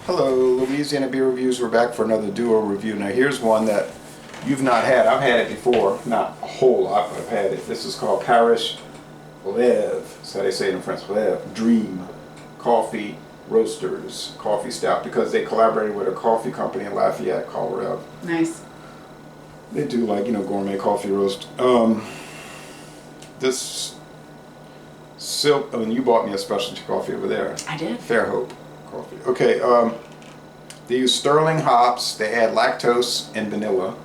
Hello, Louisiana Beer Reviews. We're back for another duo review. Now here's one that you've not had. I've had it before, not a whole lot, but I've had it. This is called Parish Rêve. That's how they say it in French. Rêve, Dream, Coffee Roasters, Coffee Stout, because they collaborated with a coffee company in Lafayette called Rêve. Nice. They do gourmet coffee roast. This silk. I mean, you bought me a specialty coffee over there. I did. Fairhope coffee. Okay. They use sterling hops. They add lactose and vanilla,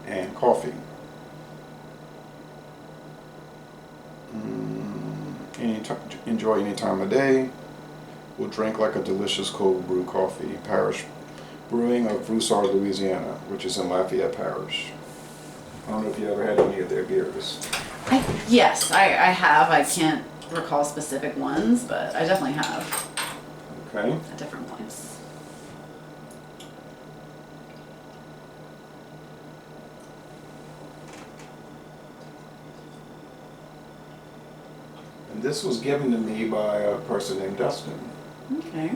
and coffee. Enjoy any time of day. Will drink like a delicious cold brew coffee. Parish Brewing of Broussard, Louisiana, which is in Lafayette Parish. I don't know if you ever had any of their beers. Yes, I have. I can't recall specific ones, but I definitely have. Okay. At different points. And this was given to me by a person named Dustin. Okay.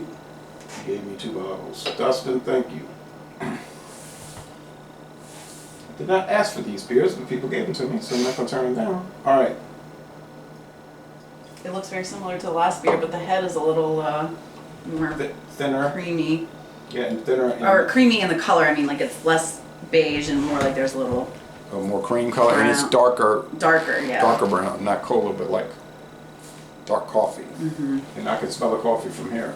He gave me 2 bottles. Dustin, thank you. I did not ask for these beers, but people gave them to me, so I'm not going to turn them down. All right. It looks very similar to the last beer, but the head is a little more Thinner. creamy. Yeah, and thinner. Or creamy in the color. I mean, like it's less beige and more like there's a little More cream color, and it's brown. darker. Darker, yeah. Darker brown, not cola, but like dark coffee. Mm-hmm. And I can smell the coffee from here.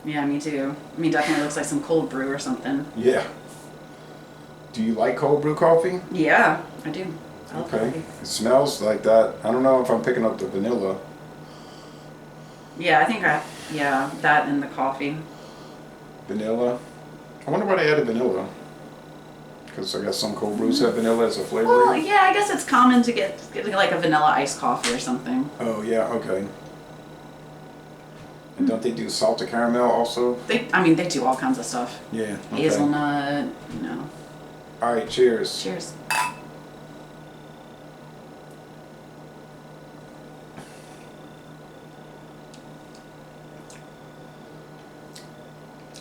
Yeah, me too. I mean, definitely looks like some cold brew or something. Yeah. Do you like cold brew coffee? Yeah, I do. I love Okay. coffee. It smells like that. I don't know if I'm picking up the vanilla. Yeah, I think that and the coffee. Vanilla. I wonder why they added vanilla. Because I guess some cold brews have vanilla as a flavor. Well, yeah, I guess it's common to get like a vanilla iced coffee or something. Oh, yeah, okay. And don't they do salted caramel also? They do all kinds of stuff. Yeah. Okay. Hazelnut, All right, cheers. Cheers.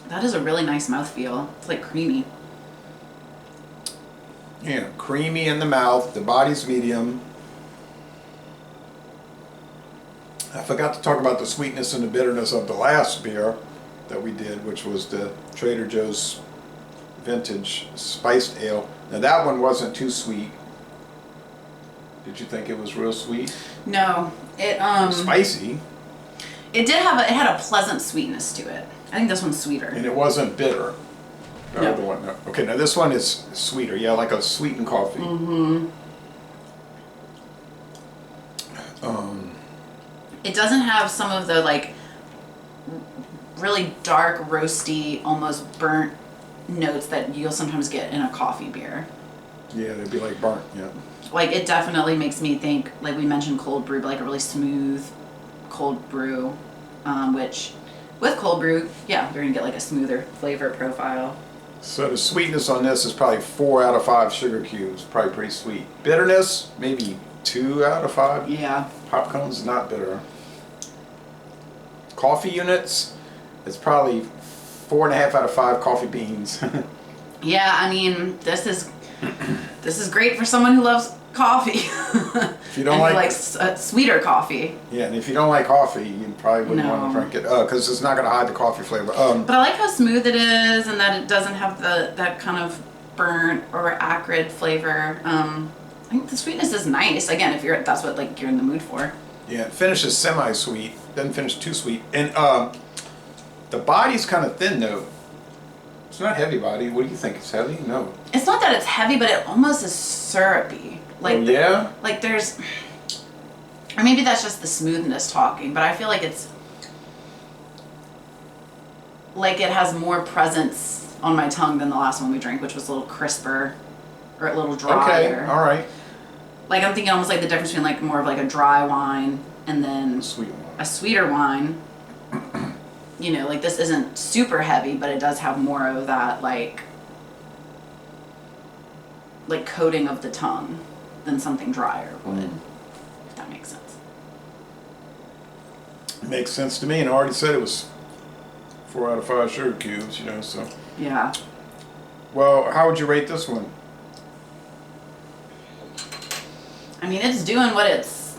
That is a really nice mouthfeel. It's like creamy. Yeah, creamy in the mouth. The body's medium. I forgot to talk about the sweetness and the bitterness of the last beer that we did, which was the Trader Joe's Vintage Spiced Ale. Now that one wasn't too sweet. Did you think it was real sweet? No, it Spicy. It had a pleasant sweetness to it. I think this one's sweeter. And it wasn't bitter. The No. other one, no. Okay, now this one is sweeter. Yeah, like a sweetened coffee. Mm-hmm. It doesn't have some of the like really dark, roasty, almost burnt notes that you'll sometimes get in a coffee beer. Yeah, they'd be like burnt, yeah. Like it definitely makes me think, like we mentioned cold brew, but like a really smooth cold brew, which with cold brew, yeah, you're gonna get like a smoother flavor profile. So the sweetness on this is probably 4 out of 5 sugar cubes. Probably pretty sweet. Bitterness, maybe 2 out of 5. Yeah. Pop cones, not bitter. Coffee units, it's probably 4.5 out of 5 coffee beans. Yeah, I mean, this is great for someone who loves coffie. If you don't and like, who likes sweeter coffee. yeah, and if you don't like coffee, you probably wouldn't want to No. drink it because it's not going to hide the coffee flavor. But I like how smooth it is and that it doesn't have that kind of burnt or acrid flavor. I think the sweetness is nice. Again, if that's what like you're in the mood for. Yeah, it finishes semi-sweet, doesn't finish too sweet, and the body's kind of thin though. It's not heavy body. What do you think? It's heavy? No. It's not that it's heavy, but it almost is syrupy. Like yeah. Like there's, or maybe that's just the smoothness talking. But I feel like it's like it has more presence on my tongue than the last one we drank, which was a little crisper or a little drier. Okay. All right. Like I'm thinking almost like the difference between like more of like a dry wine and then Sweet one. a sweeter wine. Like this isn't super heavy, but it does have more of that like coating of the tongue than something drier would. If that makes sense. It makes sense to me, and I already said it was 4 out of 5 sugar cubes, you know, so. Yeah. Well, how would you rate this one? I mean, it's doing what it's,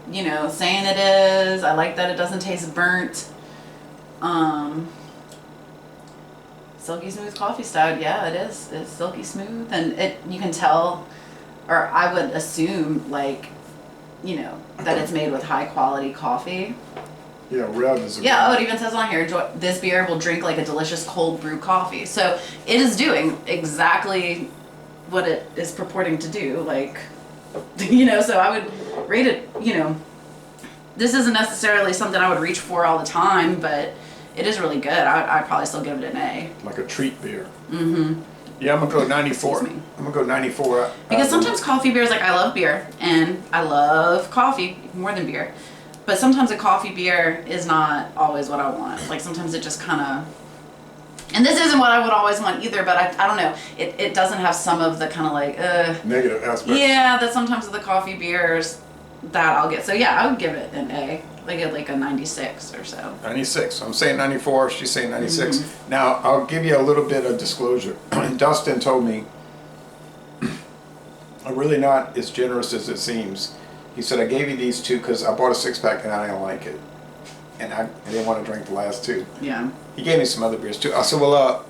saying it is. I like that it doesn't taste burnt. Silky smooth coffee stout. Yeah, it is. It's silky smooth, and you can tell, or I would assume, like, that it's made with high quality coffee. Yeah, Rêve is a Yeah, it even says on here, this beer will drink like a delicious cold brew coffee. So it is doing exactly what it is purporting to do. Like, so I would rate it, this isn't necessarily something I would reach for all the time, but it is really good. I'd probably still give it an A. like a treat beer. Mm-hmm. Yeah, I'm gonna go 94. I'm gonna go 94. Because sometimes coffee beers, like I love beer and I love coffee more than beer. But sometimes a coffee beer is not always what I want. Like sometimes it just kind of, and this isn't what I would always want either, but I don't know. It doesn't have some of the kind of like, negative aspects. yeah, that sometimes of the coffee beers that I'll get. So yeah, I would give it an A. Like a 96 or so. 96. I'm saying 94. She's saying 96. Mm-hmm. Now, I'll give you a little bit of disclosure. Dustin told me, I'm really not as generous as it seems. He said, I gave you these two because I bought a 6-pack and I didn't like it. And I didn't want to drink the last two. Yeah. He gave me some other beers too. I said, well,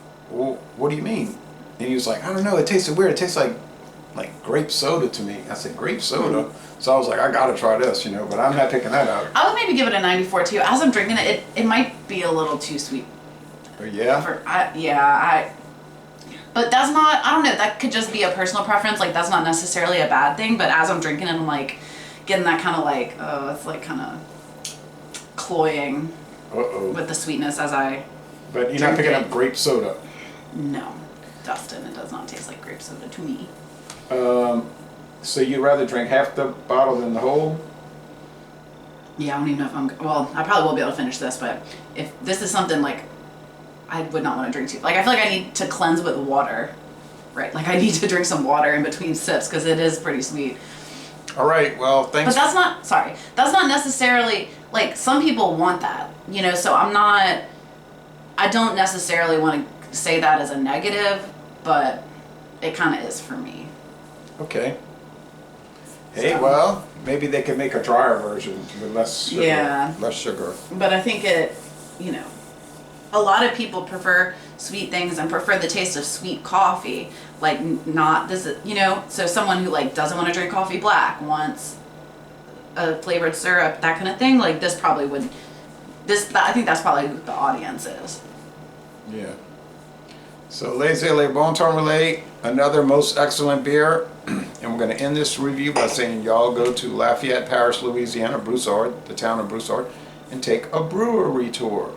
what do you mean? And he was like, I don't know. It tasted weird. It tastes like grape soda to me. I said, grape soda? Mm-hmm. So I was like, I gotta try this, but I'm not picking that out. I would maybe give it a 94 too. As I'm drinking it, it might be a little too sweet. Oh, yeah? But that's not, I don't know, that could just be a personal preference. Like, that's not necessarily a bad thing, but as I'm drinking it, I'm like, getting that kind of like, it's like kind of cloying with the sweetness as I But you're not picking up grape soda? No, Dustin, it does not taste like grape soda to me. So you'd rather drink half the bottle than the whole? Yeah, I don't even know if I probably will be able to finish this, but if this is something like, I would not want to drink too. Like, I feel like I need to cleanse with water, right? Like, I need to drink some water in between sips because it is pretty sweet. All right, well, thanks. But that's not necessarily, like, some people want that, so I don't necessarily want to say that as a negative, but it kind of is for me. Okay. Hey, well, maybe they could make a drier version with less sugar. Yeah. Less sugar. But I think a lot of people prefer sweet things and prefer the taste of sweet coffee. Like, not this, so someone who, like, doesn't want to drink coffee black, wants a flavored syrup, that kind of thing, like, this probably would, I think that's probably who the audience is. Yeah. So, Les Bon Temps Relais, another most excellent beer. And we're going to end this review by saying y'all go to Lafayette Parish, Louisiana, Broussard, the town of Broussard, and take a brewery tour.